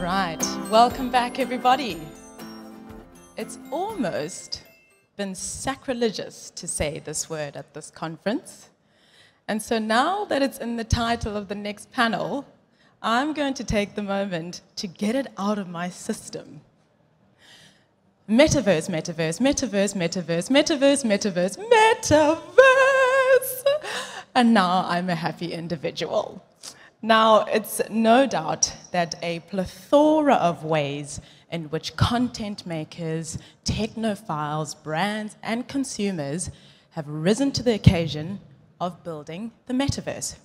right, welcome back everybody. It's almost been sacrilegious to say this word at this conference. And so now that it's in the title of the next panel, I'm going to take the moment to get it out of my system. Metaverse, metaverse, metaverse, metaverse, metaverse, metaverse, metaverse. And now I'm a happy individual. Now, it's no doubt that a plethora of ways in which content makers, technophiles, brands, and consumers have risen to the occasion of building the metaverse.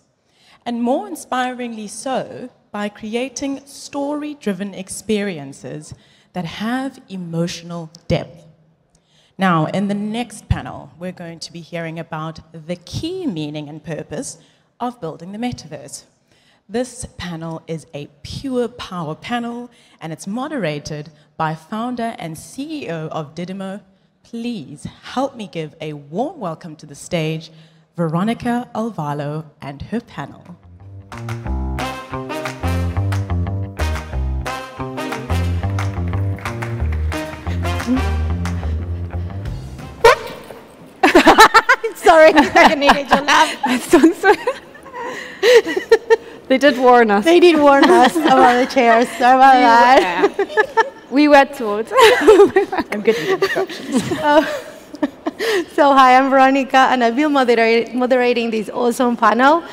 And more inspiringly so, by creating story-driven experiences that have emotional depth. Now, in the next panel, we're going to be hearing about the key meaning and purpose of building the metaverse. This panel is a pure power panel, and it's moderated by founder and CEO of Didimo. Please help me give a warm welcome to the stage, Veronica Alvalo and her panel. Sorry, I needed your laugh. They did warn us. They did warn us about the chairs. Sorry about that. We were told. I'm good with instructions. So hi, I'm Veronica, and I'll be moderating this awesome panel.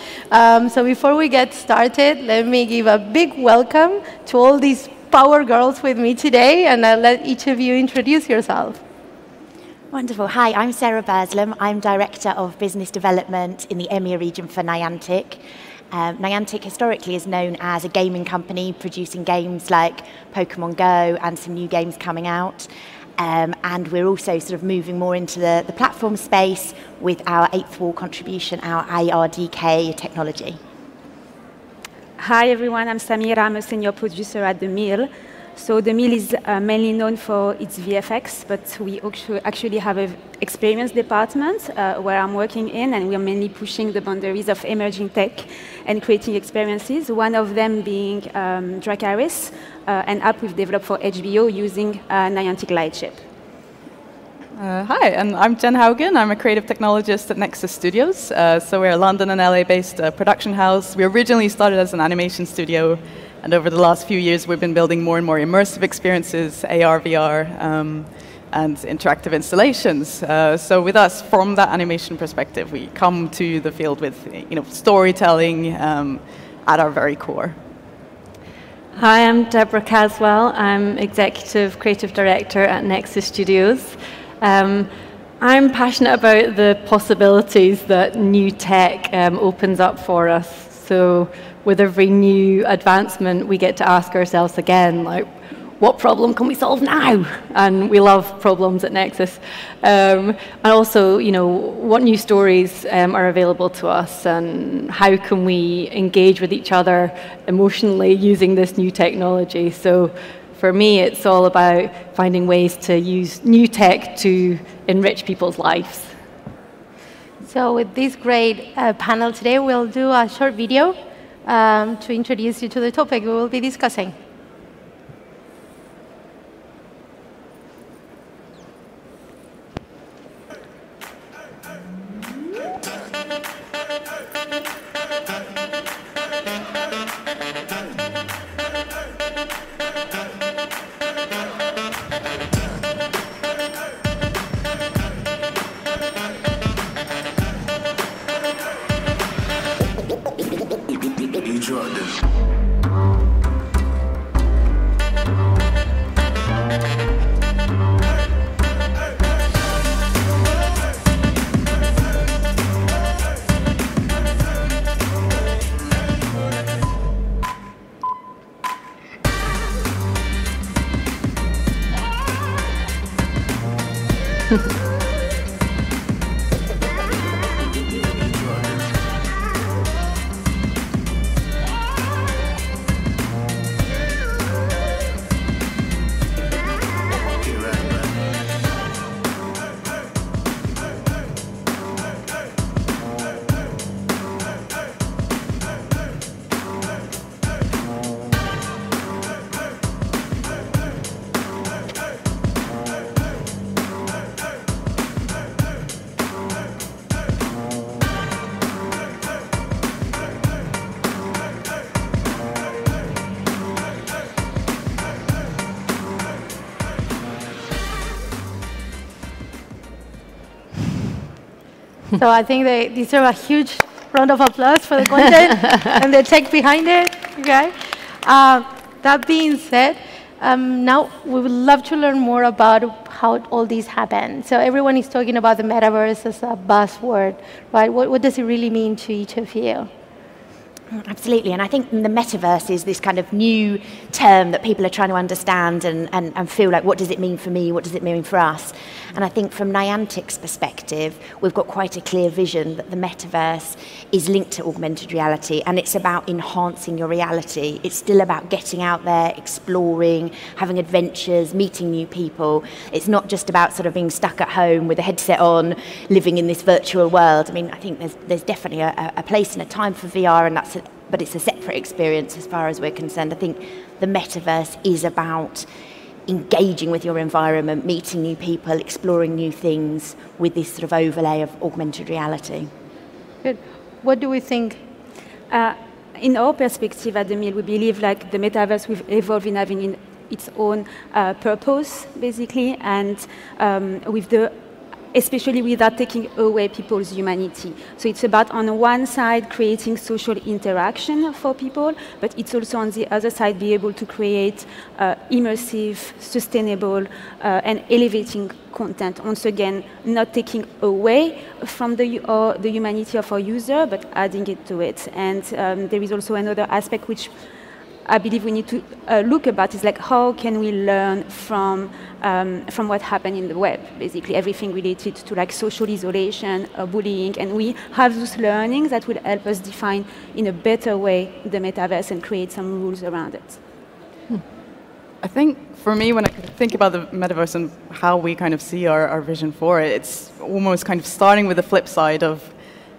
So before we get started, let me give a big welcome to all these power girls with me today, and I'll let each of you introduce yourself. Wonderful. Hi, I'm Sarah Burslem. I'm Director of Business Development in the EMEA region for Niantic. Niantic historically is known as a gaming company producing games like Pokemon Go and some new games coming out. And we're also sort of moving more into the platform space with our eighth wall contribution, our ARDK technology. Hi everyone, I'm Samira. I'm a senior producer at The Mill. So The Mill is mainly known for its VFX, but we actually have an experience department where I'm working in, and we're mainly pushing the boundaries of emerging tech and creating experiences, one of them being Dracarys, an app we've developed for HBO using Niantic Lightship. Hi, and I'm Jen Haugen. I'm a creative technologist at Nexus Studios. So we're a London and LA-based production house. We originally started as an animation studio, and over the last few years, we've been building more and more immersive experiences, AR, VR, and interactive installations. So with us, from that animation perspective, we come to the field with storytelling at our very core. Hi, I'm Deborah Caswell. I'm Executive Creative Director at Nexus Studios. I'm passionate about the possibilities that new tech opens up for us. So with every new advancement, we get to ask ourselves again, like, what problem can we solve now? And we love problems at Nexus. And also, what new stories are available to us, and how can we engage with each other emotionally using this new technology? So for me, it's all about finding ways to use new tech to enrich people's lives. So with this great panel today, we'll do a short video to introduce you to the topic we will be discussing. So I think they deserve a huge round of applause for the content and the tech behind it. Okay. That being said, now we would love to learn more about how all these happen. So everyone is talking about the metaverse as a buzzword, right? What does it really mean to each of you? Absolutely, and I think the metaverse is this kind of new term that people are trying to understand and feel like, what does it mean for me, what does it mean for us? And I think from Niantic's perspective, we've got quite a clear vision that the metaverse is linked to augmented reality, and it's about enhancing your reality. It's still about getting out there, exploring, having adventures, meeting new people. It's not just about sort of being stuck at home with a headset on, living in this virtual world. I mean, I think there's definitely a place and a time for VR, and but it's a separate experience as far as we're concerned. I think the metaverse is about engaging with your environment, meeting new people, exploring new things with this sort of overlay of augmented reality. Good. What do we think? In our perspective at the Mill, we believe like the metaverse will evolve in having its own purpose, basically, and especially without taking away people's humanity. So it's about, on one side, creating social interaction for people, but it's also, on the other side, be able to create immersive, sustainable, and elevating content. Once again, not taking away from the humanity of our user, but adding it to it. And there is also another aspect which I believe we need to look about, is like, how can we learn from what happened in the web, basically everything related to like social isolation, bullying, and we have those learnings that will help us define in a better way the metaverse and create some rules around it. I think for me, when I think about the metaverse and how we kind of see our vision for it, it's almost kind of starting with the flip side of,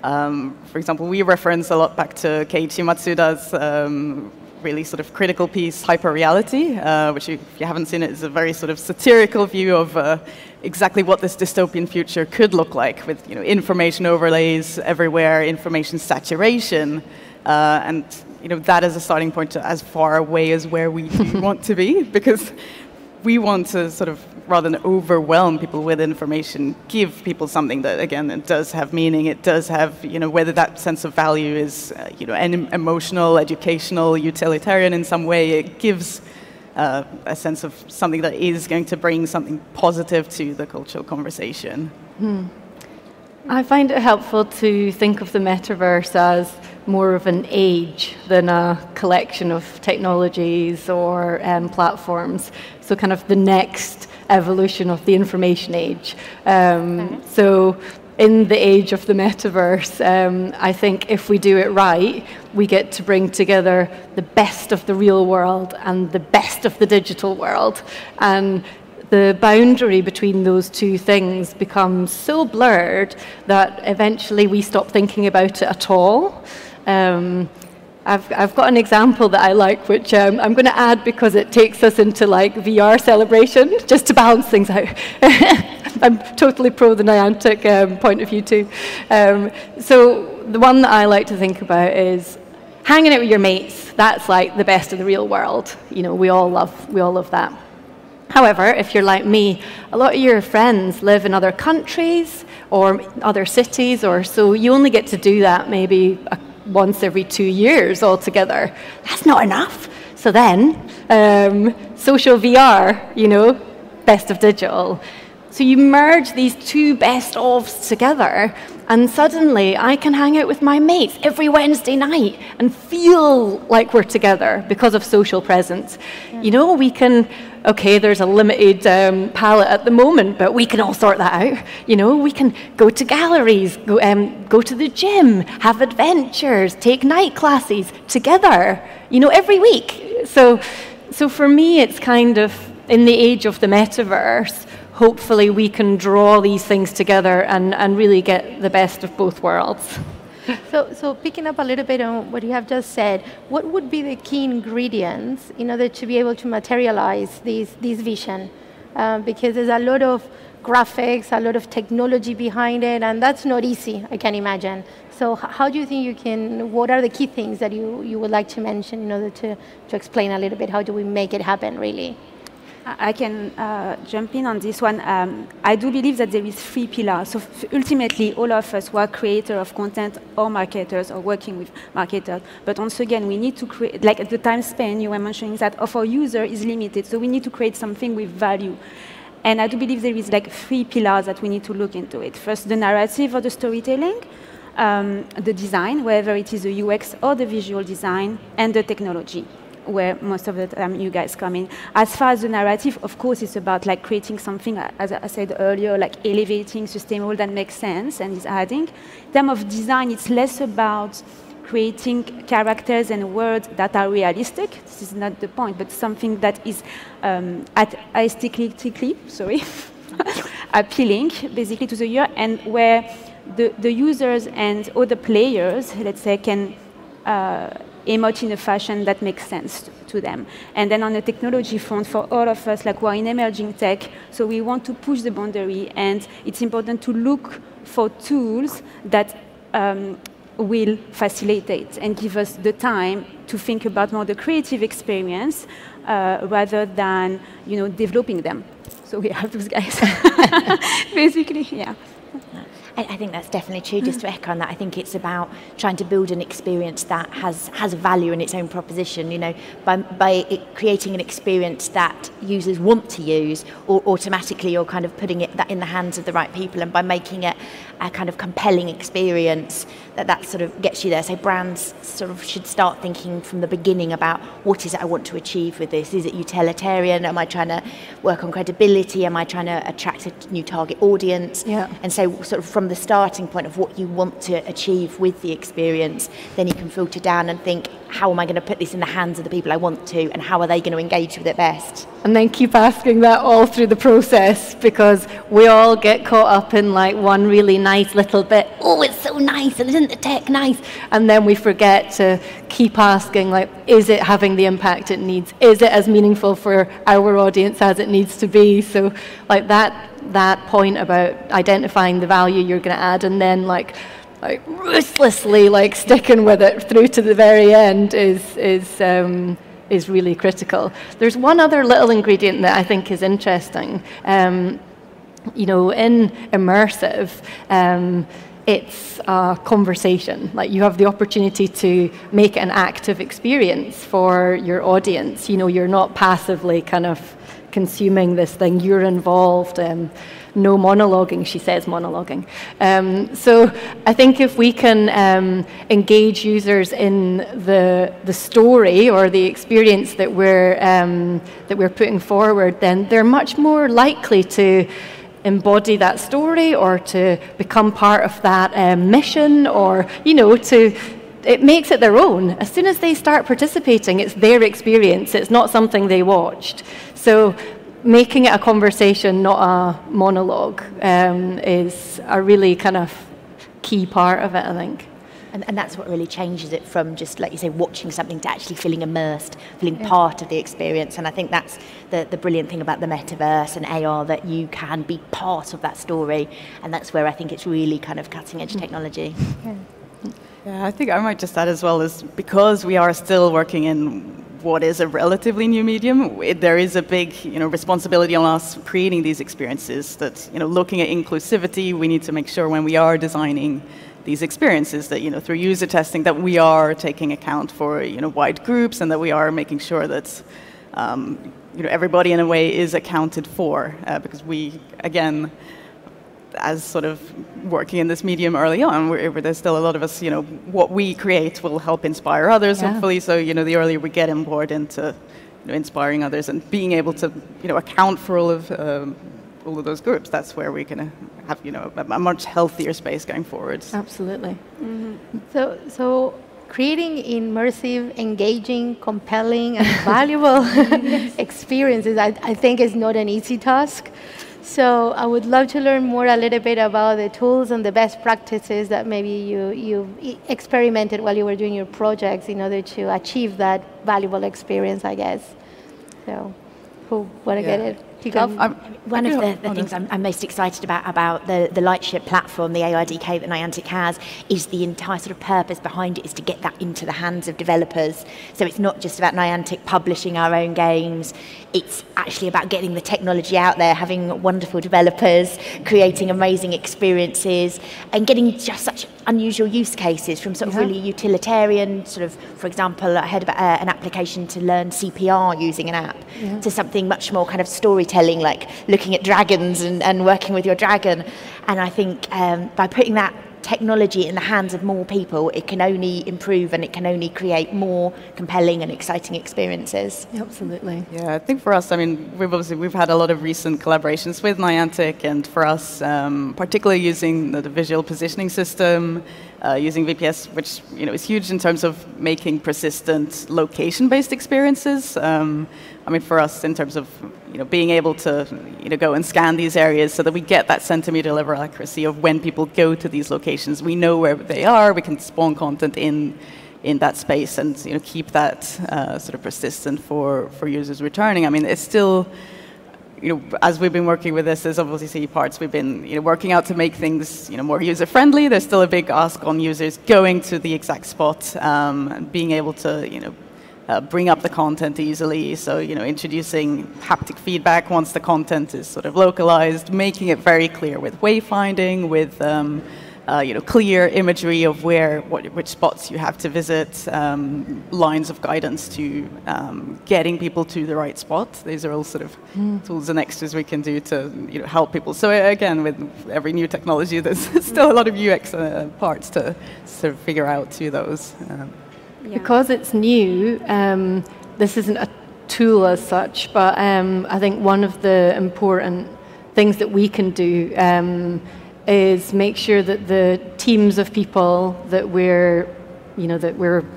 for example, we reference a lot back to Keiichi Matsuda's really sort of critical piece, Hyperreality, which if you haven't seen it, is a very sort of satirical view of exactly what this dystopian future could look like, with information overlays everywhere, information saturation, and that is a starting point to as far away as where we do want to be, because we want to sort of, rather than overwhelm people with information, give people something that, again, it does have meaning, it does have, whether that sense of value is, emotional, educational, utilitarian in some way, it gives a sense of something that is going to bring something positive to the cultural conversation. I find it helpful to think of the metaverse as more of an age than a collection of technologies or platforms. So kind of the next evolution of the information age. So in the age of the metaverse, I think if we do it right, we get to bring together the best of the real world and the best of the digital world. And the boundary between those two things becomes so blurred that eventually we stop thinking about it at all. I've got an example that I like, which I'm going to add because it takes us into like VR celebration, just to balance things out. I'm totally pro the Niantic point of view too. So the one that I like to think about is hanging out with your mates. That's like the best of the real world. We all love that. However, if you're like me, a lot of your friends live in other countries or other cities, or so you only get to do that maybe once every 2 years altogether. That's not enough. So then, social VR, best of digital. So you merge these two best ofs together, and suddenly I can hang out with my mates every Wednesday night and feel like we're together because of social presence. Yeah. We can, okay, there's a limited palette at the moment, but we can all sort that out. We can go to galleries, go to the gym, have adventures, take night classes together, every week. So for me, it's kind of, in the age of the metaverse, hopefully we can draw these things together and really get the best of both worlds. So picking up a little bit on what you have just said, what would be the key ingredients in order to be able to materialize this vision? Because there's a lot of graphics, a lot of technology behind it, and that's not easy, I can imagine. So how do you think what are the key things that you would like to mention in order to explain a little bit how do we make it happen, really? I can jump in on this one. I do believe that there is 3 pillars. So ultimately, all of us who are creators of content or marketers or working with marketers, but once again, we need to create, like the time span you were mentioning that of our user is limited, so we need to create something with value. And I do believe there is like 3 pillars that we need to look into it. First, the narrative or the storytelling, the design, whether it is the UX or the visual design, and the technology, where most of the time you guys come in. As far as the narrative, of course, it's about like creating something, as I said earlier, like elevating, sustainable, that makes sense and is adding. In terms of design, it's less about creating characters and words that are realistic. This is not the point, but something that is aesthetically, appealing, basically, to the user, and where the users and other players, let's say, can emote in a fashion that makes sense to them. And then on the technology front, for all of us, like we're in emerging tech, so we want to push the boundary, and it's important to look for tools that will facilitate and give us the time to think about more the creative experience rather than, developing them. So we have those guys, basically, yeah. I think that's definitely true. Just to echo on that, I think it's about trying to build an experience that has value in its own proposition. By creating an experience that users want to use, or automatically you're kind of putting that in the hands of the right people, and by making it a kind of compelling experience that sort of gets you there. So brands sort of should start thinking from the beginning about what is it I want to achieve with this? Is it utilitarian? Am I trying to work on credibility? Am I trying to attract a new target audience? Yeah. And so sort of from the starting point of what you want to achieve with the experience, then you can filter down and think, how am I going to put this in the hands of the people I want to, and how are they going to engage with it best? And then keep asking that all through the process, because we all get caught up in like one really nice little bit. Oh, it's so nice, and isn't the tech nice? And then we forget to keep asking, like, is it having the impact it needs? Is it as meaningful for our audience as it needs to be? So like that point about identifying the value you're going to add, and then like ruthlessly like sticking with it through to the very end is really critical. There's one other little ingredient that I think is interesting. In immersive, it's a conversation. Like, you have the opportunity to make an active experience for your audience. You're not passively kind of consuming this thing. You're involved. No monologuing, she says monologuing. So I think if we can engage users in the story or the experience that we're putting forward, then they're much more likely to embody that story or to become part of that mission, or it makes it their own. As soon as they start participating, it's their experience. It's not something they watched. So making it a conversation, not a monologue, is a really kind of key part of it, I think. And that's what really changes it from just, like you say, watching something to actually feeling immersed, feeling part of the experience. And I think that's the brilliant thing about the metaverse and AR, that you can be part of that story. And that's where I think it's really kind of cutting edge technology. Yeah, I think I might just add as well, is because we are still working in what is a relatively new medium, there is a big responsibility on us creating these experiences. That looking at inclusivity, we need to make sure when we are designing these experiences that through user testing that we are taking account for wide groups, and that we are making sure that everybody in a way is accounted for, because we, again, as sort of working in this medium early on, where there's still a lot of us, what we create will help inspire others, hopefully. So, the earlier we get on board into inspiring others and being able to, account for all of those groups, that's where we're going to have, a much healthier space going forward. Absolutely. Mm-hmm. So creating immersive, engaging, compelling, and valuable experiences, I think, is not an easy task. So I would love to learn more a little bit about the tools and the best practices that maybe you experimented while you were doing your projects in order to achieve that valuable experience, I guess. So who want to get it? One of the things I'm most excited about the Lightship platform, the ARDK that Niantic has, is the entire sort of purpose behind it is to get that into the hands of developers. So it's not just about Niantic publishing our own games, it's actually about getting the technology out there, having wonderful developers, creating amazing experiences, and getting just such unusual use cases from sort of really utilitarian, sort of, for example, I heard about an application to learn CPR using an app, to something much more kind of storytelling, like looking at dragons and working with your dragon. And I think by putting that technology in the hands of more people, it can only improve and it can only create more compelling and exciting experiences. Absolutely. Yeah, I think for us, I mean, we've had a lot of recent collaborations with Niantic, and for us, particularly using the visual positioning system, using VPS, which is huge in terms of making persistent location-based experiences. I mean, for us, in terms of being able to go and scan these areas so that we get that centimeter level accuracy of when people go to these locations. We know where they are. We can spawn content in that space and keep that sort of persistent for users returning. I mean, it's still. As we've been working with this, there's obviously parts we've been working out to make things more user-friendly. There's still a big ask on users going to the exact spot and being able to bring up the content easily. So introducing haptic feedback once the content is sort of localized, making it very clear with wayfinding, with clear imagery of which spots you have to visit, lines of guidance to getting people to the right spot. These are all sort of tools and extras we can do to help people. So again, with every new technology, there's still a lot of UX parts to sort of figure out to those. Because it's new, this isn't a tool as such, but I think one of the important things that we can do is make sure that the teams of people that we're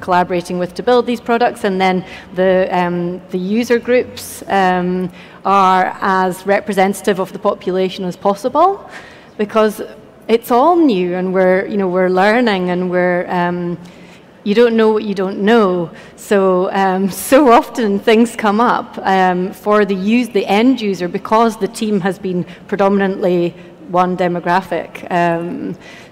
collaborating with to build these products, and then the user groups are as representative of the population as possible, because it's all new and we're learning and we're you don't know what you don't know. So so often things come up for the end user because the team has been predominantly one demographic.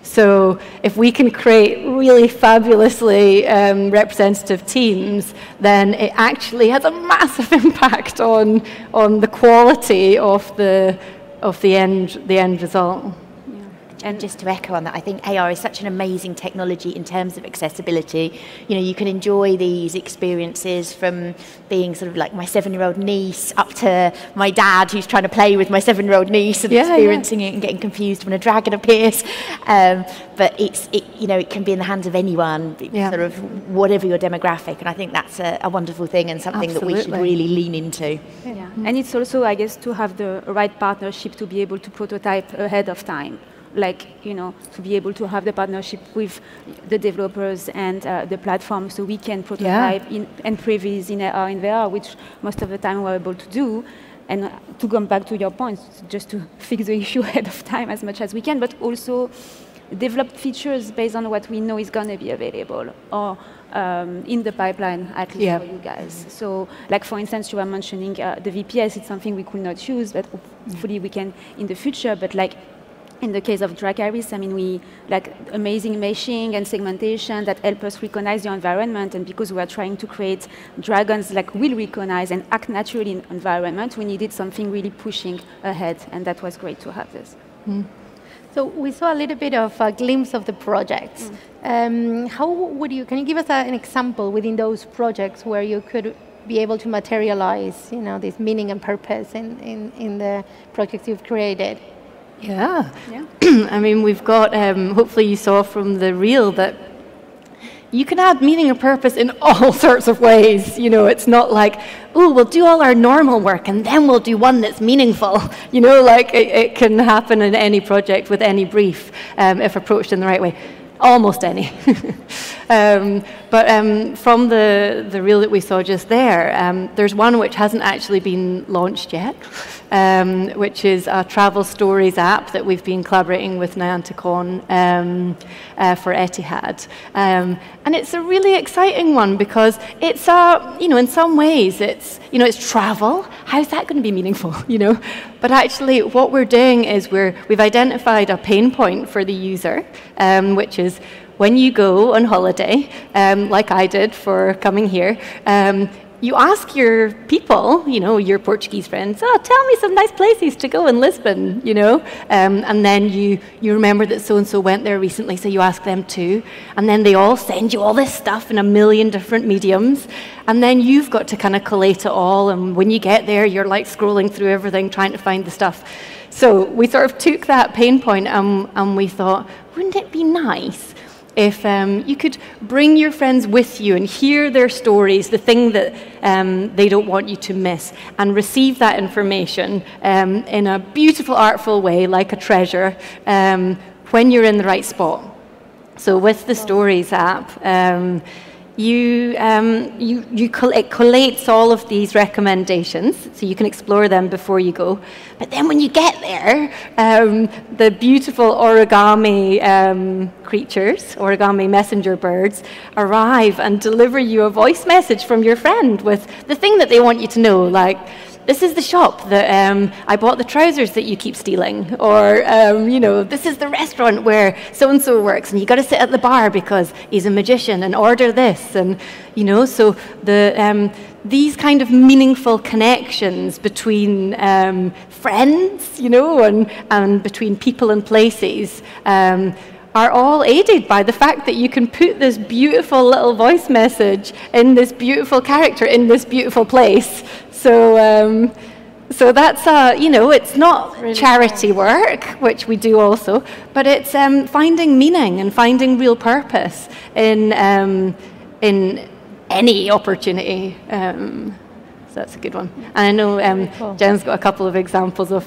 So if we can create really fabulously representative teams, then it actually has a massive impact on the quality of the end result. And just to echo on that, I think AR is such an amazing technology in terms of accessibility. You can enjoy these experiences from being sort of like my 7-year-old niece up to my dad who's trying to play with my 7-year-old niece and experiencing it and getting confused when a dragon appears. But it can be in the hands of anyone, sort of whatever your demographic. And I think that's a wonderful thing and something that we should really lean into. Yeah. And it's also, I guess, to have the right partnership to be able to prototype ahead of time. To be able to have the partnership with the developers and the platform, so we can prototype and previs in AR and VR, which most of the time we're able to do. And to come back to your point, just to fix the issue ahead of time as much as we can, but also develop features based on what we know is going to be available or in the pipeline, at least for you guys. So, like for instance, you were mentioning the VPS. It's something we could not use, but hopefully we can in the future. But in the case of Dracarys, I mean, we amazing meshing and segmentation that help us recognize the environment. And because we are trying to create dragons will recognize and act naturally in environment, we needed something really pushing ahead, and that was great to have this. So we saw a little bit of a glimpse of the projects. Can you give us an example within those projects where you could be able to materialize, this meaning and purpose in the projects you've created? Yeah. I mean, we've got, hopefully you saw from the reel that you can add meaning and purpose in all sorts of ways. It's not like, we'll do all our normal work and then we'll do one that's meaningful. It can happen in any project with any brief if approached in the right way. Almost any. But from the reel that we saw just there, there's one which hasn't actually been launched yet. which is a travel stories app that we've been collaborating with Niantic on for Etihad. And it's a really exciting one because it's in some ways it's travel. How's that going to be meaningful, But actually what we're doing is we've identified a pain point for the user, which is when you go on holiday, like I did for coming here, you ask your people, your Portuguese friends, tell me some nice places to go in Lisbon, and then you remember that so-and-so went there recently, so you ask them too, and then they all send you all this stuff in a million different mediums, and then you've got to kind of collate it all, and when you get there, you're like scrolling through everything, trying to find the stuff. So we sort of took that pain point and we thought, wouldn't it be nice if you could bring your friends with you and hear their stories, the thing that they don't want you to miss, and receive that information in a beautiful, artful way, like a treasure, when you're in the right spot. So with the Stories app, it collates all of these recommendations, so you can explore them before you go. But then when you get there, the beautiful origami creatures, origami messenger birds, arrive and deliver you a voice message from your friend with the thing that they want you to know, like, this is the shop that I bought the trousers that you keep stealing, or this is the restaurant where so-and-so works, and you got to sit at the bar because he's a magician and order this, and so these kind of meaningful connections between friends, and between people and places. Are all aided by the fact that you can put this beautiful little voice message in this beautiful character in this beautiful place. So, so that's it's not really charity work, which we do also, but it's finding meaning and finding real purpose in any opportunity. So that's a good one. And I know cool. Jen's got a couple of examples of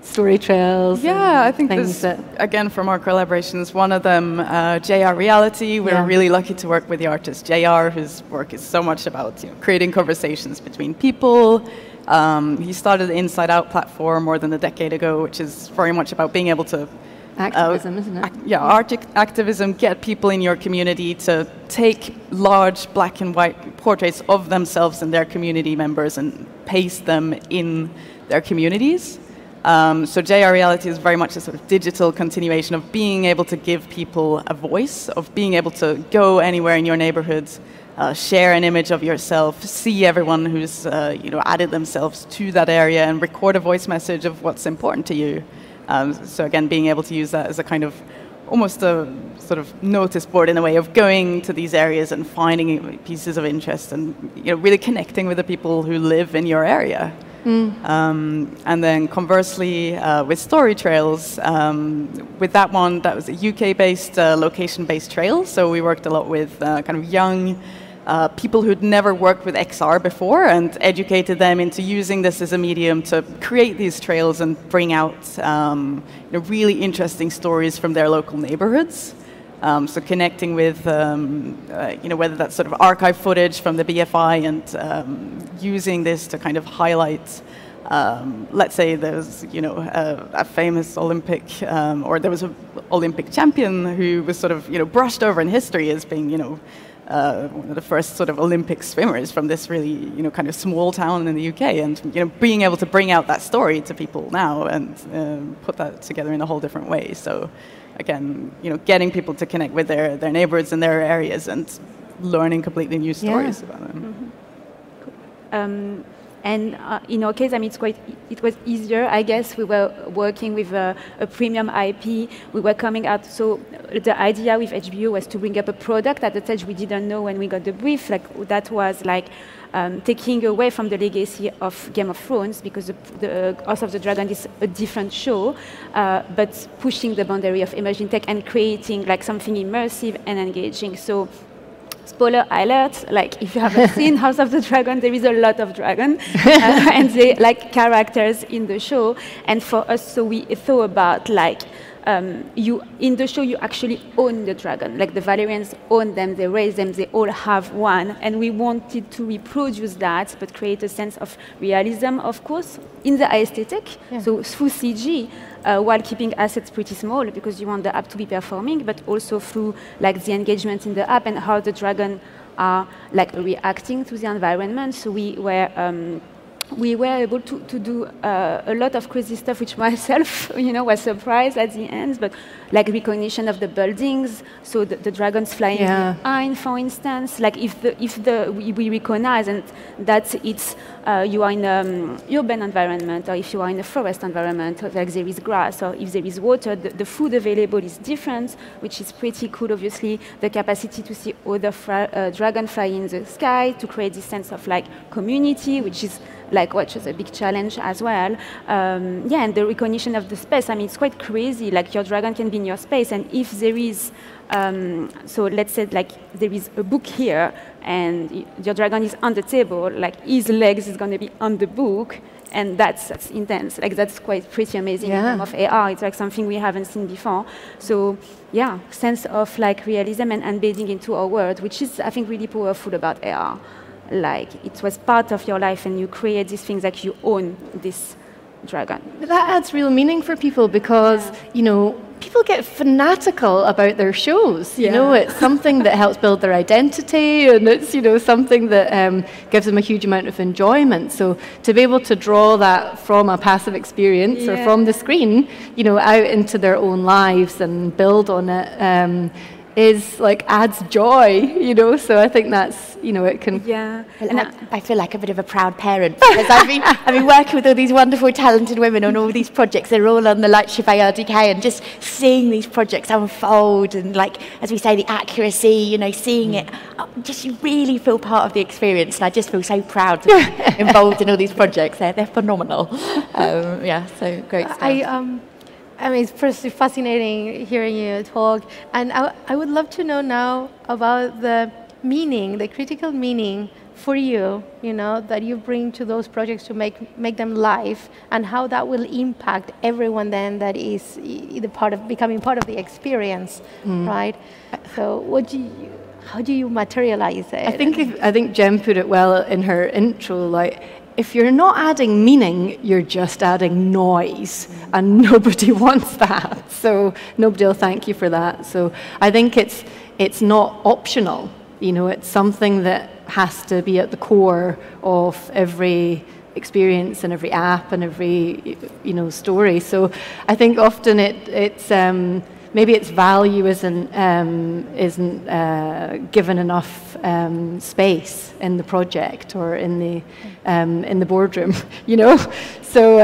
story trails. Yeah, I think this, again, from our collaborations, one of them, JR Reality, we're really lucky to work with the artist JR, whose work is so much about creating conversations between people. He started the Inside Out platform more than a decade ago, which is very much about being able to activism, isn't it? Activism, get people in your community to take large black and white portraits of themselves and their community members and paste them in their communities. So JR Reality is very much a sort of digital continuation of being able to give people a voice, of being able to go anywhere in your neighborhood, share an image of yourself, see everyone who's added themselves to that area, and record a voice message of what's important to you. So again, being able to use that as a kind of almost a sort of notice board in a way of going to these areas and finding pieces of interest and really connecting with the people who live in your area. And then conversely, with Story Trails, with that one, that was a UK-based, location-based trail. So we worked a lot with kind of young people who'd never worked with XR before and educated them into using this as a medium to create these trails and bring out really interesting stories from their local neighborhoods. So connecting with, whether that's sort of archive footage from the BFI and using this to kind of highlight, let's say there's, a famous Olympic, or there was an Olympic champion who was sort of, brushed over in history as being, one of the first sort of Olympic swimmers from this really, kind of small town in the UK, and being able to bring out that story to people now and put that together in a whole different way. So again, getting people to connect with their neighbors and their areas and learning completely new stories about them. Mm-hmm. And in our case, I mean, it was easier. I guess we were working with a premium IP. We were coming out. So the idea with HBO was to bring up a product at the stage we didn't know when we got the brief. Like that was like taking away from the legacy of Game of Thrones, because the House of the Dragon is a different show, but pushing the boundary of emerging tech and creating like something immersive and engaging. So. Spoiler alert, like if you haven't seen House of the Dragon, there is a lot of dragon and they like characters in the show. And for us, so we thought about like in the show you actually own the dragon. Like the Valerians own them, they raise them, they all have one. And we wanted to reproduce that, but create a sense of realism, of course, in the aesthetic. So through CG, while keeping assets pretty small, because you want the app to be performing, but also through like the engagement in the app and how the dragon are like reacting to the environment. So we were able to do a lot of crazy stuff, which myself, was surprised at the end. But like recognition of the buildings, so the dragons flying behind, for instance. Like if we recognize and that it's you are in an urban environment, or if you are in a forest environment, or like there is grass, or if there is water, the food available is different, which is pretty cool. Obviously, the capacity to see other dragon fly in the sky to create this sense of like community, which is which is a big challenge as well. And the recognition of the space. I mean, it's quite crazy. Like your dragon can be in your space, and if there is, so let's say like there is a book here, and your dragon is on the table, like his legs is going to be on the book, and that's intense. Like that's quite pretty amazing in terms of AR. It's like something we haven't seen before. So yeah, sense of like realism and embedding into our world, which is I think really powerful about AR. Like it was part of your life and you create these things like you own this dragon. That adds real meaning for people because, people get fanatical about their shows. It's something that helps build their identity and it's, something that gives them a huge amount of enjoyment. So to be able to draw that from a passive experience or from the screen, out into their own lives and build on it, is like adds joy, so I think that's, it can... Yeah, and I feel like a bit of a proud parent because I've been working with all these wonderful, talented women on all these projects. They're all on the Lightship ARDK and just seeing these projects unfold and like, as we say, the accuracy, seeing it, just you really feel part of the experience. And I just feel so proud to be involved in all these projects. They're phenomenal. So great stuff. I mean, it's first fascinating hearing you talk, and I would love to know now about the meaning, the critical meaning for you, that you bring to those projects to make them live, and how that will impact everyone then that is becoming part of the experience, right? So, how do you materialize it? I think Jem put it well in her intro, like. If you're not adding meaning, you're just adding noise, and nobody wants that. So nobody will thank you for that. So I think it's not optional. It's something that has to be at the core of every experience and every app and every story. So I think often it's maybe its value isn't given enough space in the project or in the boardroom, So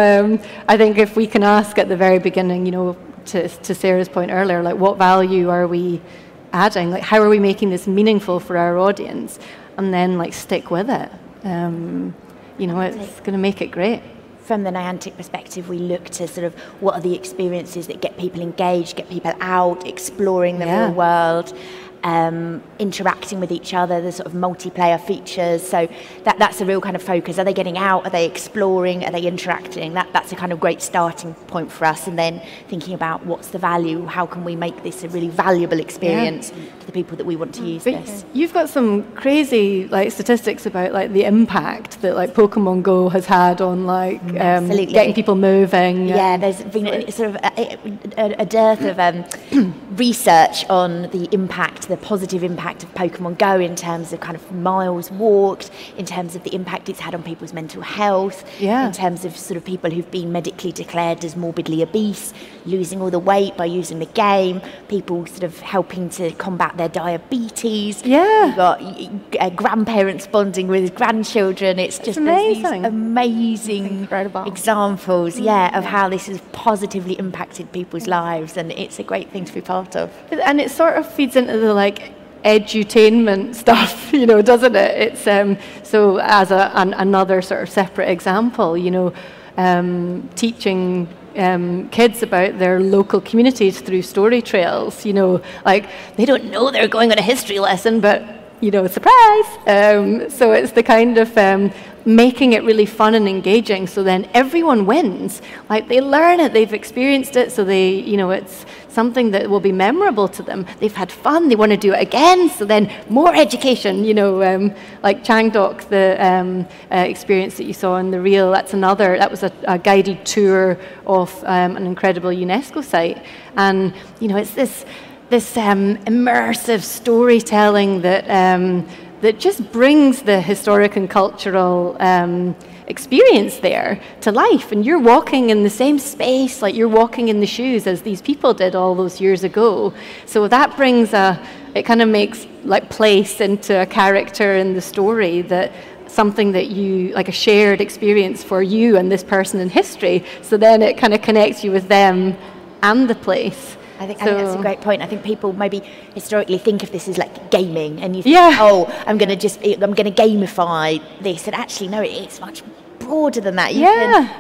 I think if we can ask at the very beginning, to Sarah's point earlier, like what value are we adding? Like how are we making this meaningful for our audience? And then like stick with it. It's going to make it great. From the Niantic perspective, we look to sort of what are the experiences that get people engaged, get people out, exploring the real world, interacting with each other, the sort of multiplayer features. So that's a real kind of focus. Are they getting out? Are they exploring? Are they interacting? That's a kind of great starting point for us. And then thinking about what's the value? How can we make this a really valuable experience to the people that we want to use this? You've got some crazy statistics about the impact that Pokemon Go has had on getting people moving. Yeah, there's been a dearth of research on the impact, the positive impact of Pokemon Go in terms of kind of miles walked, in terms of the impact it's had on people's mental health, in terms of sort of people who've been medically declared as morbidly obese, losing all the weight by using the game, people sort of helping to combat their diabetes. You've got grandparents bonding with grandchildren. It's just these amazing examples, of how this has positively impacted people's lives, and it's a great thing to be part of. And it sort of feeds into the edutainment stuff, doesn't it? It's so as another sort of separate example, teaching kids about their local communities through story trails. They don't know they're going on a history lesson, but surprise. So it's the kind of making it really fun and engaging, so then everyone wins. Like, they learn it, they've experienced it, so it's something that will be memorable to them. They've had fun, they want to do it again, so then more education, like Changdok, the experience that you saw in the reel, that was a guided tour of an incredible UNESCO site. And, it's this immersive storytelling that just brings the historic and cultural experience there to life. And you're walking in the same space, like you're walking in the shoes as these people did all those years ago. So that brings it kind of makes like place into a character in the story, that something that like a shared experience for you and this person in history. So then it kind of connects you with them and the place. I think that's a great point. I think people maybe historically think of this as like gaming, and you think, I'm going to gamify this, and actually no, it's much broader than that.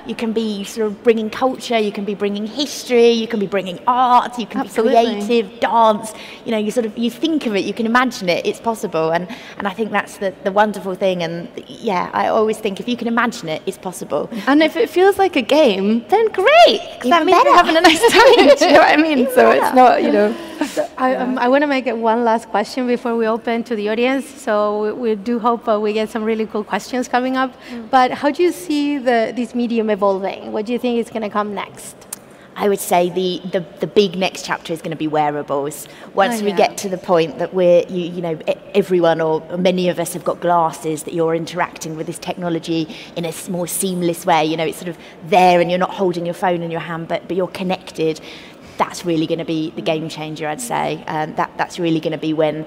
You can be sort of bringing culture, you can be bringing history, you can be bringing art, you can be creative, dance. You think of it, you can imagine it, it's possible, and I think that's the wonderful thing. And I always think if you can imagine it, it's possible. And if it feels like a game, then great. That means you're having a nice time. Do you know what I mean? So it's not, So I want to make one last question before we open to the audience. So we do hope we get some really cool questions coming up. But how do you see this medium evolving? What do you think is going to come next? I would say the big next chapter is going to be wearables. Once we get to the point that everyone or many of us have got glasses, that you're interacting with this technology in a more seamless way. It's sort of there, and you're not holding your phone in your hand, but you're connected. That's really going to be the game changer, I'd say. That's really going to be when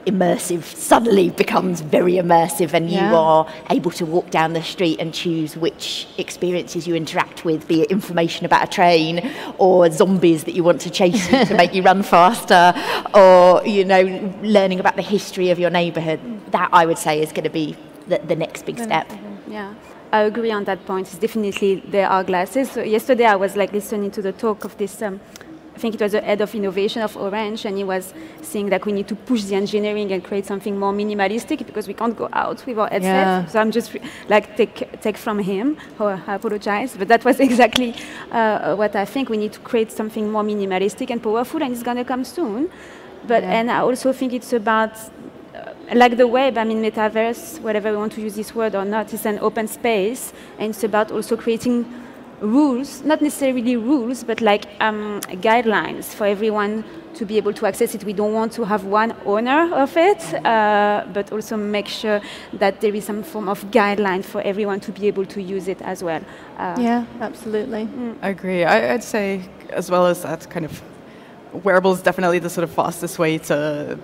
immersive suddenly becomes very immersive, and you are able to walk down the street and choose which experiences you interact with, be it information about a train or zombies that you want to chase you to make you run faster, or learning about the history of your neighborhood. That, I would say, is going to be the next big step. Yeah, I agree on that point. It's definitely there are glasses. So yesterday I was listening to the talk of this I think it was the head of innovation of Orange, and he was saying that we need to push the engineering and create something more minimalistic because we can't go out with our headsets. Yeah. So I'm just take from him. I apologize, but that was exactly what I think. We need to create something more minimalistic and powerful, and it's going to come soon. But and I also think it's about like the web. Metaverse, whatever we want to use this word or not, it's an open space, and it's about also creating rules, not necessarily rules, but guidelines for everyone to be able to access it. We don't want to have one owner of it, but also make sure that there is some form of guideline for everyone to be able to use it as well. Absolutely. I agree. I'd say, as well as that, kind of wearables definitely the sort of fastest way to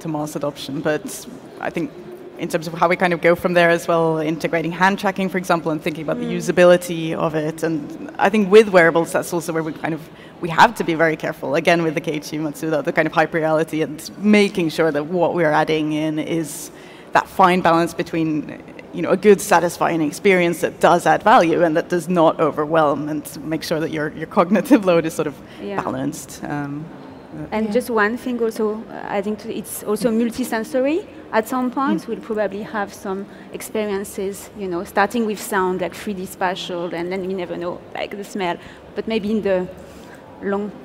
mass adoption, but I think in terms of how we kind of go from there as well, integrating hand tracking, for example, and thinking about the usability of it. And I think with wearables, that's also where we have to be very careful, again, with the Keiichi Matsuda, the kind of hyper reality, and making sure that what we're adding in is that fine balance between a good, satisfying experience that does add value and that does not overwhelm, and make sure that your cognitive load is sort of balanced. And just one thing also, I think it's also multisensory. At some point, we'll probably have some experiences, starting with sound, like 3D spatial, and then we never know, like the smell, but maybe in the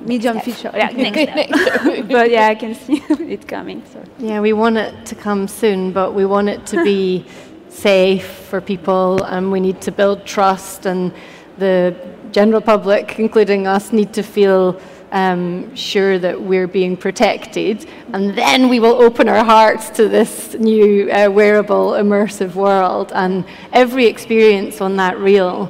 medium future. But I can see it coming. So. Yeah, we want it to come soon, but we want it to be safe for people, and we need to build trust, and the general public, including us, need to feel sure that we're being protected, and then we will open our hearts to this new wearable immersive world, and every experience on that reel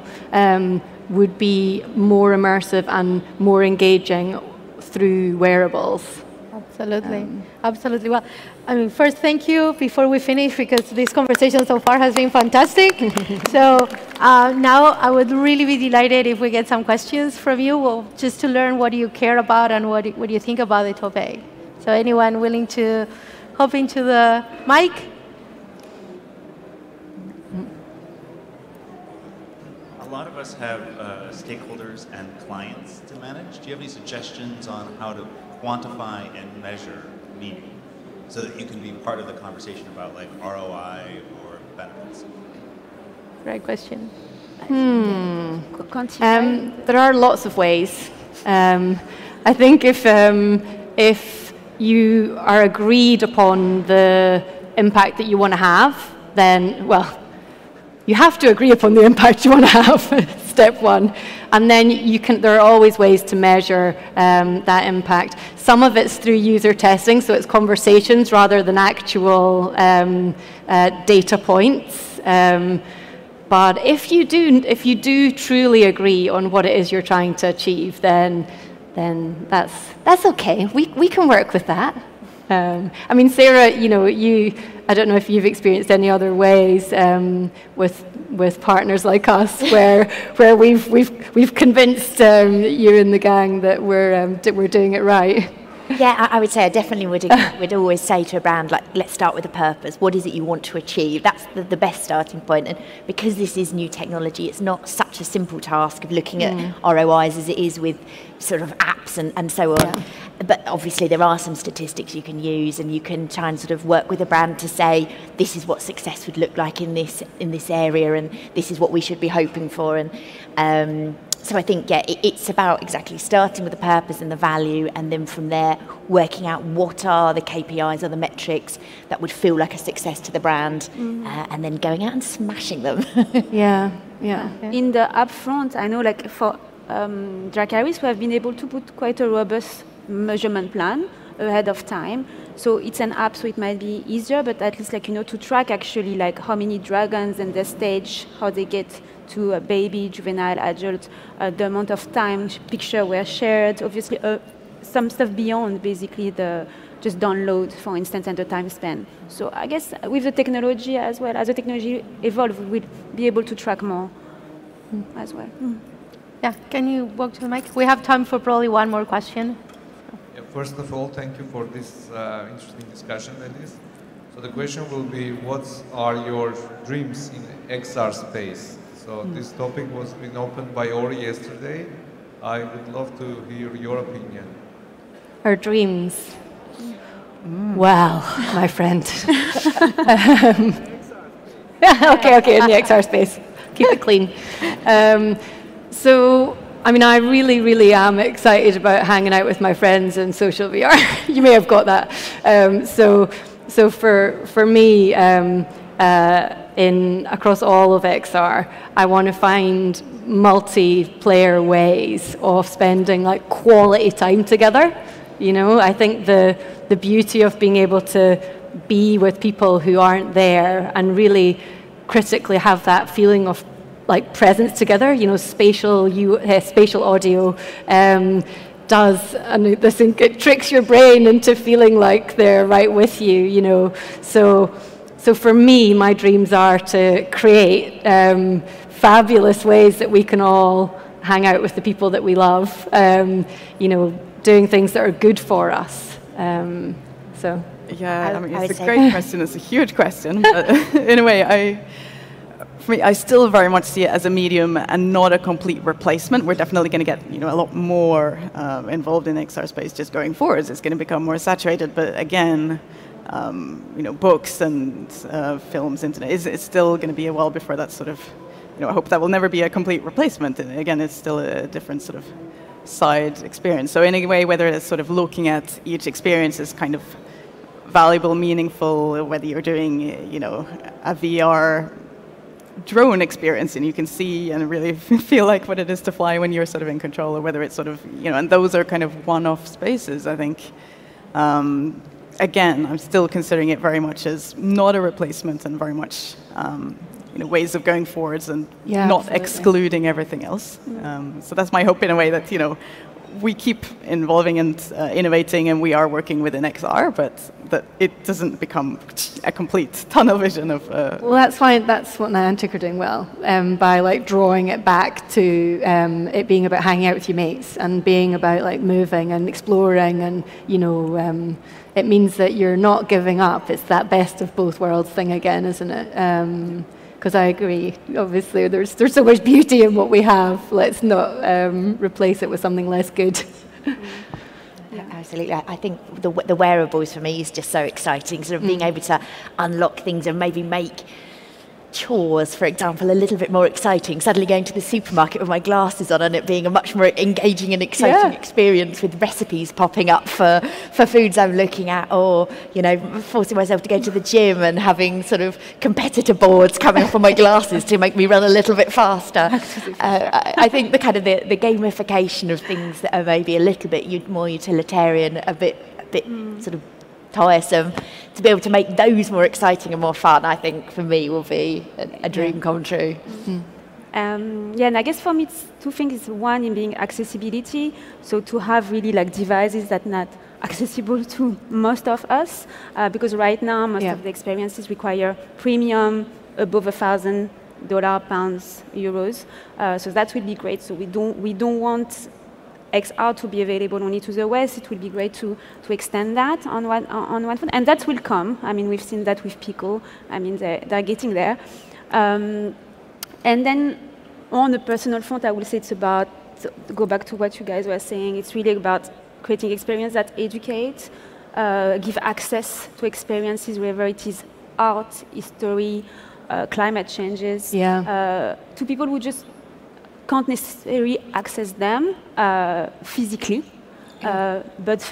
would be more immersive and more engaging through wearables. Absolutely. Absolutely. Well, first, thank you before we finish, because this conversation so far has been fantastic. So now I would really be delighted if we get some questions from you, just to learn what you care about and what you think about the topic. So anyone willing to hop into the mic? A lot of us have stakeholders and clients to manage. Do you have any suggestions on how to quantify and measure meaning? so that you can be part of the conversation about like ROI or benefits? Great question. There are lots of ways. I think if you are agreed upon the impact that you want to have, then, well, you have to agree upon the impact you want to have, step one. And then there are always ways to measure that impact. Some of it's through user testing, so it's conversations rather than actual data points. But if you do truly agree on what it is you're trying to achieve, then that's okay. We can work with that. I mean, Sarah, I don't know if you've experienced any other ways with partners like us where we've convinced you and the gang that we're doing it right. Yeah, I would say I definitely would always say to a brand, like, let's start with a purpose. What is it you want to achieve? That's the best starting point. And because this is new technology, it's not such a simple task of looking at ROIs as it is with sort of apps and so on. Yeah. But obviously there are some statistics you can use, and you can try and sort of work with a brand to say, this is what success would look like in this area, and this is what we should be hoping for. And so I think, yeah, it's about exactly starting with the purpose and the value, and then from there working out what are the KPIs or the metrics that would feel like a success to the brand, and then going out and smashing them. Yeah. In the upfront, I know, like for Dracarys, we have been able to put quite a robust measurement plan ahead of time. So it's an app, so it might be easier, but at least to track actually like how many dragons and the stage, how they get to a baby, juvenile, adult, the amount of time picture were shared, obviously some stuff beyond basically the just download, for instance, and the time span. So I guess with the technology as well, as the technology evolves, we'll be able to track more as well. Yeah, can you walk to the mic? We have time for probably one more question. Yeah, first of all, thank you for this interesting discussion, Elise. So the question will be, what are your dreams in XR space? So this topic was been opened by Ori yesterday. I would love to hear your opinion. Our dreams. Wow, my friend. Okay, in the XR space. Keep it clean. So, I mean, I really am excited about hanging out with my friends in social VR. You may have got that. So for me, across all of XR, I want to find multiplayer ways of spending like quality time together. I think the beauty of being able to be with people who aren't there and really critically have that feeling of like presence together, spatial audio does, and it tricks your brain into feeling like they're right with you, So for me, my dreams are to create fabulous ways that we can all hang out with the people that we love, doing things that are good for us. Yeah, I mean, it's a great question. It's a huge question. But in a way, for me, I still very much see it as a medium and not a complete replacement. We're definitely going to get a lot more involved in XR space just going forward. It's going to become more saturated. But again, books and films, internet, it's still going to be a while before that sort of, I hope that will never be a complete replacement. And again, it's still a different sort of side experience. So in a way, whether it's sort of looking at each experience as kind of valuable, meaningful, whether you're doing, a VR drone experience and you can see and really feel like what it is to fly when you're sort of in control, or whether it's sort of, and those are kind of one-off spaces, I think. Again, I'm still considering it very much as not a replacement and very much, ways of going forwards and not excluding everything else. So that's my hope in a way that, we keep involving and innovating, and we are working within XR, but that it doesn't become a complete tunnel vision of... Well, that's fine. That's what Niantic are doing well, by like drawing it back to it being about hanging out with your mates and being about like moving and exploring, and it means that you're not giving up. It's that best of both worlds thing again, isn't it? Because I agree, obviously, there's so much beauty in what we have. Let's not replace it with something less good. I Absolutely. I think the wearables for me is just so exciting, sort of being able to unlock things and maybe make chores, for example, a little bit more exciting. Suddenly going to the supermarket with my glasses on and it being a much more engaging and exciting experience with recipes popping up for foods I'm looking at, or, forcing myself to go to the gym and having sort of competitor boards coming up on my glasses to make me run a little bit faster. I think the kind of the gamification of things that are maybe a little bit more utilitarian, a bit sort of tiresome, to be able to make those more exciting and more fun, I think for me will be a dream come true. And I guess for me it's two things. One in being accessibility, so to have really like devices that not accessible to most of us, because right now most of the experiences require premium above $1,000, pounds, euros. So that would be great. So we don't want XR to be available only to the West. It will be great to extend that on one foot, and that will come. I mean, we've seen that with Pico. I mean, they're getting there. And then on the personal front, I will say it's about, to go back to what you guys were saying, it's really about creating experience that educate, give access to experiences, whether it is art, history, climate changes, to people who just can't necessarily access them physically, but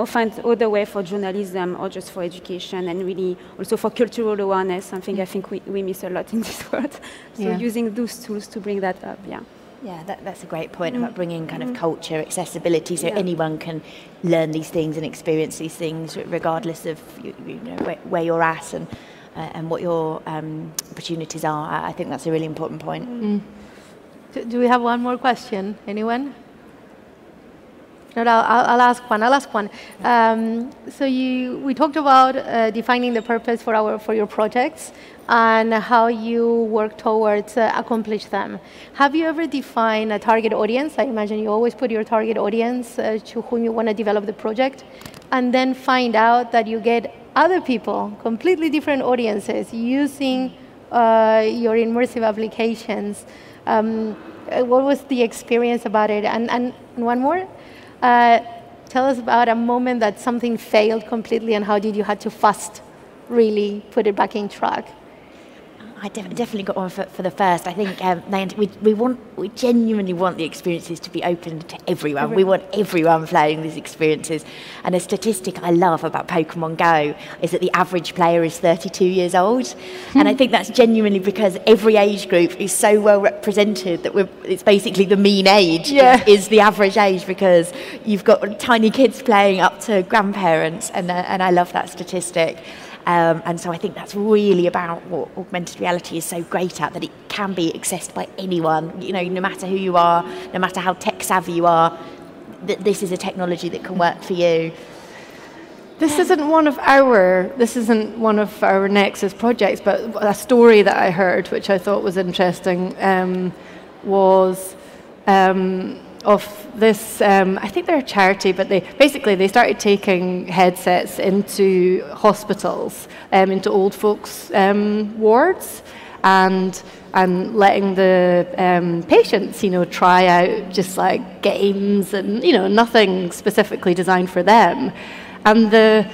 find other way for journalism or just for education, and really also for cultural awareness, something I think we miss a lot in this world. So using those tools to bring that up, Yeah, that's a great point about bringing kind of culture, accessibility, so anyone can learn these things and experience these things regardless of where you're at and what your opportunities are. I think that's a really important point. Do we have one more question? Anyone? No, I'll ask one. So we talked about defining the purpose for your projects and how you work towards accomplish them. Have you ever defined a target audience? I imagine you always put your target audience to whom you want to develop the project, and then find out that you get other people, completely different audiences, using your immersive applications. What was the experience about it? And one more, tell us about a moment that something failed completely and how did you have to fast really put it back in track? I definitely got one for the first. I think we genuinely want the experiences to be open to everyone. We want everyone playing these experiences. And a statistic I love about Pokemon Go is that the average player is 32 years old. And I think that's genuinely because every age group is so well represented that it's basically the mean age is the average age, because you've got tiny kids playing up to grandparents, and I love that statistic. And so I think that's really about what augmented reality is so great at, that it can be accessed by anyone, no matter who you are, no matter how tech savvy you are, that this is a technology that can work for you. This isn't one of our Nexus projects, but a story that I heard, which I thought was interesting, was of this, I think they're a charity, but they started taking headsets into hospitals, into old folks' wards, and letting the patients, try out just like games and, nothing specifically designed for them. And the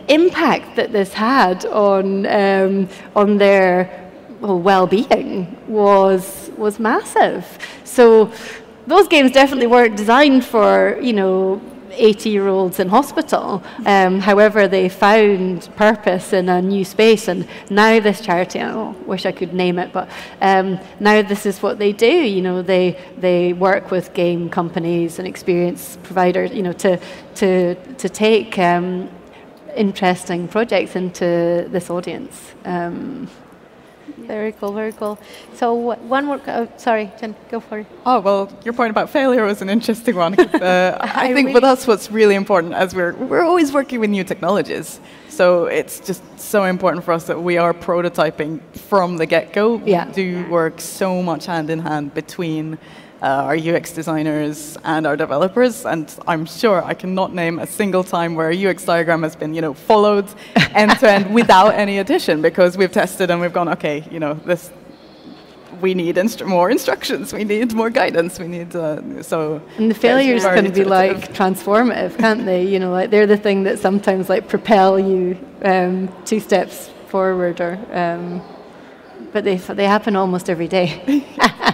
impact that this had on their well-being was massive. So those games definitely weren't designed for, 80-year-olds in hospital. However, they found purpose in a new space, and now this charity, I wish I could name it, but now this is what they do. They work with game companies and experience providers, to take interesting projects into this audience. Very cool, very cool. So one more, sorry, Jen, go for it. Oh, well, your point about failure was an interesting one. I think with us what's really important, as we're always working with new technologies, so it's just so important for us that we are prototyping from the get-go. We do work so much hand in hand between our UX designers and our developers, and I'm sure I cannot name a single time where a UX diagram has been, followed end to end without any addition, because we've tested and we've gone, okay, we need more instructions, we need more guidance, we need so. And the failures very can be iterative. like transformative, can't they? You know, like they're the thing that sometimes like propel you 2 steps forward, or but they happen almost every day.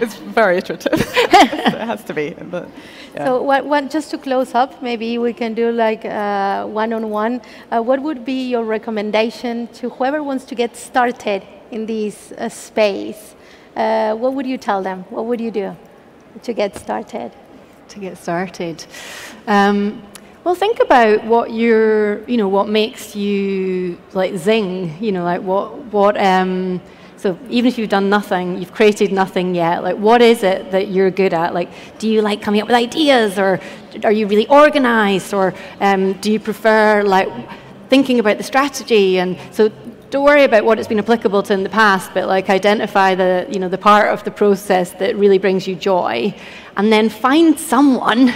It's very iterative. It has to be. But, yeah. So what, just to close up, maybe we can do like one-on-one. What would be your recommendation to whoever wants to get started in this space? What would you tell them? What would you do to get started? To get started. Well, think about what what makes you like zing. You know, like what. So even if you've done nothing, you've created nothing yet, like what is it that you're good at? Like, do you like coming up with ideas, or are you really organized, or do you prefer like thinking about the strategy? And so don't worry about what it's been applicable to in the past, but like identify the part of the process that really brings you joy, and then find someone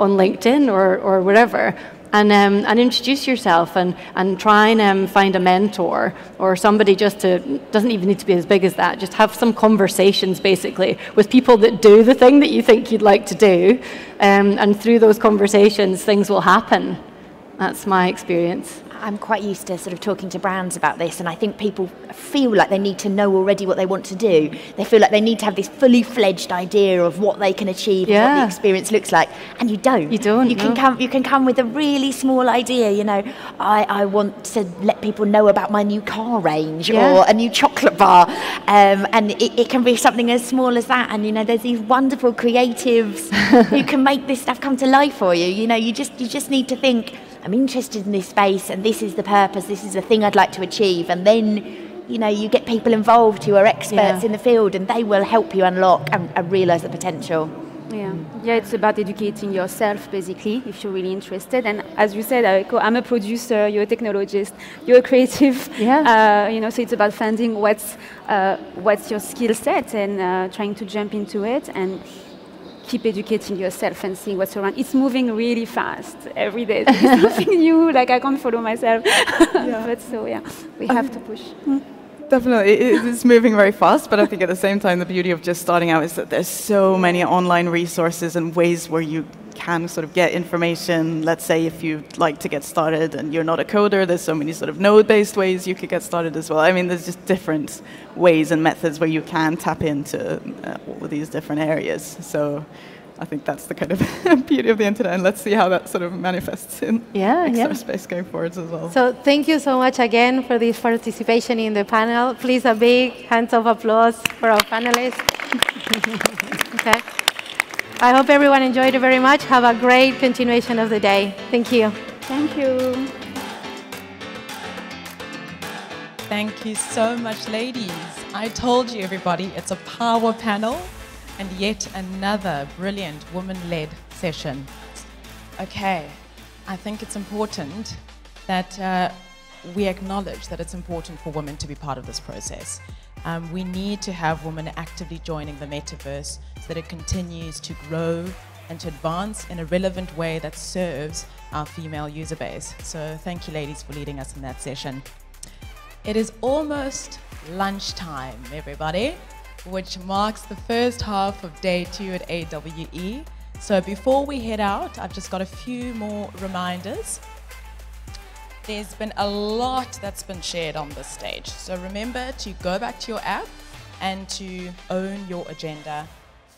on LinkedIn or wherever, and introduce yourself, and try and find a mentor or somebody doesn't even need to be as big as that, just have some conversations basically with people that do the thing that you think you'd like to do, and through those conversations things will happen. That's my experience. I'm quite used to sort of talking to brands about this, and I think people feel like they need to know already what they want to do. They feel like they need to have this fully fledged idea of what they can achieve, and what the experience looks like, and you don't. You don't. You can come with a really small idea. You know, I want to let people know about my new car range or a new chocolate bar, and it can be something as small as that. And you know, there's these wonderful creatives who can make this stuff come to life for you. You know, you just need to think, I'm interested in this space, and this is the purpose, this is the thing I'd like to achieve. And then, you know, you get people involved who are experts in the field, and they will help you unlock and realise the potential. Yeah, it's about educating yourself, basically, if you're really interested. And as you said, Aiko, I'm a producer, you're a technologist, you're a creative. You know, so it's about finding what's your skill set, and trying to jump into it, and keep educating yourself and seeing what's around. It's moving really fast every day. There's something new, like I can't follow myself. But so, we have to push. Definitely, it is moving very fast, but I think at the same time, the beauty of just starting out is that there's so many online resources and ways where you can sort of get information. Let's say if you'd like to get started and you're not a coder, there's so many sort of node-based ways you could get started as well. I mean, there's just different ways and methods where you can tap into all of these different areas. So I think that's the kind of beauty of the internet, and let's see how that sort of manifests in XR space going forwards as well. So thank you so much again for this participation in the panel. Please, a big hands of applause for our panelists. Okay. I hope everyone enjoyed it very much. Have a great continuation of the day. Thank you. Thank you. Thank you so much, ladies. I told you, everybody, it's a power panel, and yet another brilliant woman-led session. Okay, I think it's important that we acknowledge that it's important for women to be part of this process. We need to have women actively joining the metaverse so that it continues to grow and to advance in a relevant way that serves our female user base. So thank you, ladies, for leading us in that session. It is almost lunchtime, everybody, which marks the first half of day 2 at AWE. So before we head out, I've just got a few more reminders. There's been a lot that's been shared on this stage. So remember to go back to your app and to own your agenda.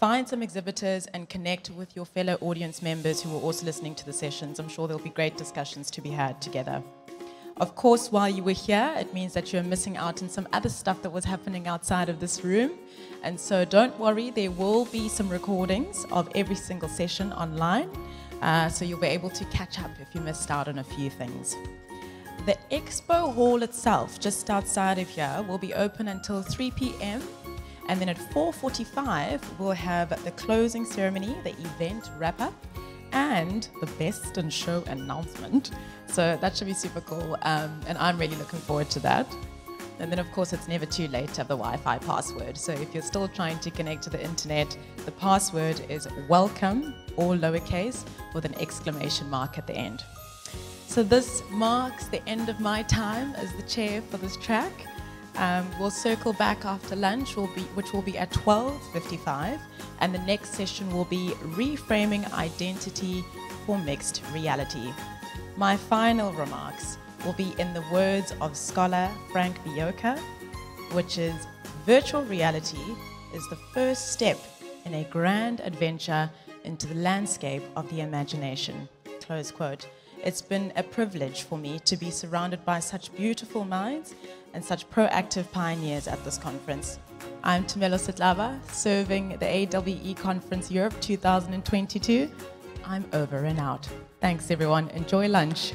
Find some exhibitors and connect with your fellow audience members who are also listening to the sessions. I'm sure there'll be great discussions to be had together. Of course, while you were here, it means that you're missing out on some other stuff that was happening outside of this room. And so don't worry, there will be some recordings of every single session online. So you'll be able to catch up if you missed out on a few things. The expo hall itself, just outside of here, will be open until 3 p.m. And then at 4:45, we'll have the closing ceremony, the event wrap-up, and the best in show announcement. So that should be super cool, and I'm really looking forward to that. And then, of course, it's never too late to have the Wi-Fi password. So if you're still trying to connect to the internet, the password is welcome, all lowercase, with an exclamation mark at the end. So this marks the end of my time as the chair for this track. We'll circle back after lunch, which will be at 12:55, and the next session will be Reframing Identity for Mixed Reality. My final remarks will be in the words of scholar Frank Bioka, which is, virtual reality is the first step in a grand adventure into the landscape of the imagination. Close quote. It's been a privilege for me to be surrounded by such beautiful minds and such proactive pioneers at this conference. I'm Tumelo Sitlava, serving the AWE Conference Europe 2022. I'm over and out. Thanks everyone. Enjoy lunch.